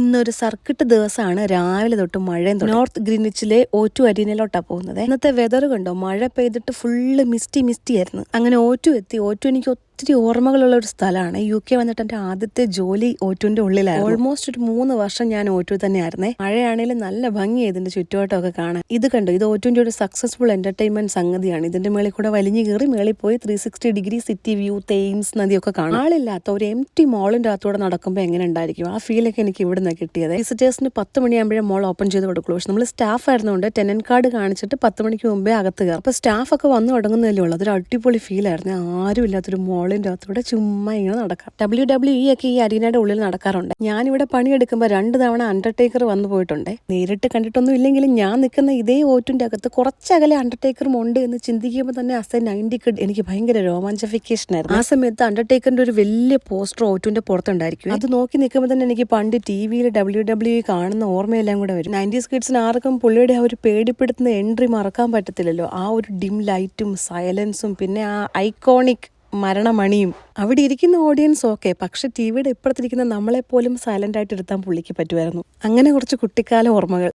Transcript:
ഇന്നൊരു സർക്കിട്ട് ദിവസമാണ്. രാവിലെ തൊട്ട് മഴയും നോർത്ത് ഗ്രീനിച്ചിലെ O2 അരീനയിലോട്ടാണ് പോകുന്നത്. ഇന്നത്തെ വെതർ കണ്ടോ, മഴ പെയ്തിട്ട് ഫുള്ള് മിസ്റ്റി ആയിരുന്നു. അങ്ങനെ O2 എത്തി. O2 എനിക്ക് ഒത്തിരി ഓർമ്മകളുള്ള ഒരു സ്ഥലമാണ്. UK വന്നിട്ട് എൻ്റെ ആദ്യത്തെ ജോലി O2ന്റെ ഉള്ളിലായിരുന്നു. ഓൾമോസ്റ്റ് ഒരു 3 വർഷം ഞാൻ O2 തന്നെയായിരുന്നേ. മഴയാണെങ്കിലും നല്ല ഭംഗിയായി ഇതിന്റെ ചുറ്റുവട്ടമൊക്കെ കാണാൻ. ഇത് കണ്ടോ, ഇത് O2ന്റെ ഒരു സക്സസ്ഫുൾ എന്റർടൈൻമെന്റ് സംഗതിയാണ്. ഇതിന്റെ മേളിൽ കൂടെ വലിഞ്ഞു കയറി മേളിൽ പോയി 360 ഡിഗ്രി സിറ്റി വ്യൂ, തേംസ് നദിയൊക്കെ കാണാം. ആളില്ലാത്ത ഒരു എംപ്റ്റി മോളിന്റെ അകത്തൂടെ നടക്കുമ്പോൾ എങ്ങനെ ഉണ്ടായിരിക്കും, ആ ഫീലൊക്കെ എനിക്ക് ഇവിടെ നിന്ന് കിട്ടിയത്. വിസിറ്റേഴ്സിന് 10 മണിയാകുമ്പോഴേ മോൾ ഓപ്പൺ ചെയ്ത് കൊടുക്കുള്ളൂ. പക്ഷെ നമ്മൾ സ്റ്റാഫ് ആയിരുന്നുകൊണ്ട് ടെനന്റ് കാർഡ് കാണിച്ചിട്ട് 10 മണിക്ക് മുമ്പേ അകത്ത് കയറും. അപ്പൊ സ്റ്റാഫ് ഒക്കെ വന്നു തുടങ്ങുന്നതല്ലേ ഉള്ളൂ. അതൊരു അടിപൊളി ഫീൽ ആയിരുന്നു. ആരും ഇല്ലാത്തൊരു മോളിന്റെ അകത്തൂടെ ചുമ്മാ ഇങ്ങനെ നടക്കാം. WWE ഒക്കെ ഈ അരീനയുടെ ഉള്ളിൽ നടക്കാറുണ്ട്. ഞാനിവിടെ പണിയെടുക്കുമ്പോൾ 2 തവണ അണ്ടർടേക്കർ വന്നു പോയിട്ടുണ്ട്. നേരിട്ട് കണ്ടിട്ടൊന്നും ഇല്ലെങ്കിലും ഞാൻ നിൽക്കുന്ന ഇതേ O2ന്റെ അകത്ത് കുറച്ചകലെ അണ്ടർടേക്കറും ഉണ്ട് എന്ന് ചിന്തിക്കുമ്പോൾ തന്നെ ആസ് എ 90 കിഡ് എനിക്ക് ഭയങ്കര രോമാഞ്ചഫിക്കേഷൻ ആയിരുന്നു. ആ സമയത്ത് അണ്ടർടേക്കറിന്റെ ഒരു വലിയ പോസ്റ്റർ O2ന്റെ പുറത്തുണ്ടായിരിക്കും. അത് നോക്കി നിൽക്കുമ്പോൾ തന്നെ എനിക്ക് പണ്ട് TV-യിൽ WWE കാണുന്ന ഓർമ്മയെല്ലാം കൂടെ വരും. 90s കിഡ്സിന് ആർക്കും പുള്ളിയുടെ ആ ഒരു പേടിപ്പെടുത്തുന്ന എൻട്രി മറക്കാൻ പറ്റത്തില്ലല്ലോ. ആ ഒരു ഡിം ലൈറ്റും സൈലൻസും പിന്നെ ആ ഐക്കോണിക് മരണമണിയും. അവിടെ ഇരിക്കുന്ന ഓഡിയൻസ് ഓക്കെ, പക്ഷെ TV-യുടെ ഇപ്പുറത്തിരിക്കുന്ന നമ്മളെപ്പോലും സൈലന്റ് ആയിട്ട് ഇരുത്താൻ പുള്ളിക്ക് പറ്റുമായിരുന്നു. അങ്ങനെ കുറച്ച് കുട്ടിക്കാല ഓർമ്മകൾ.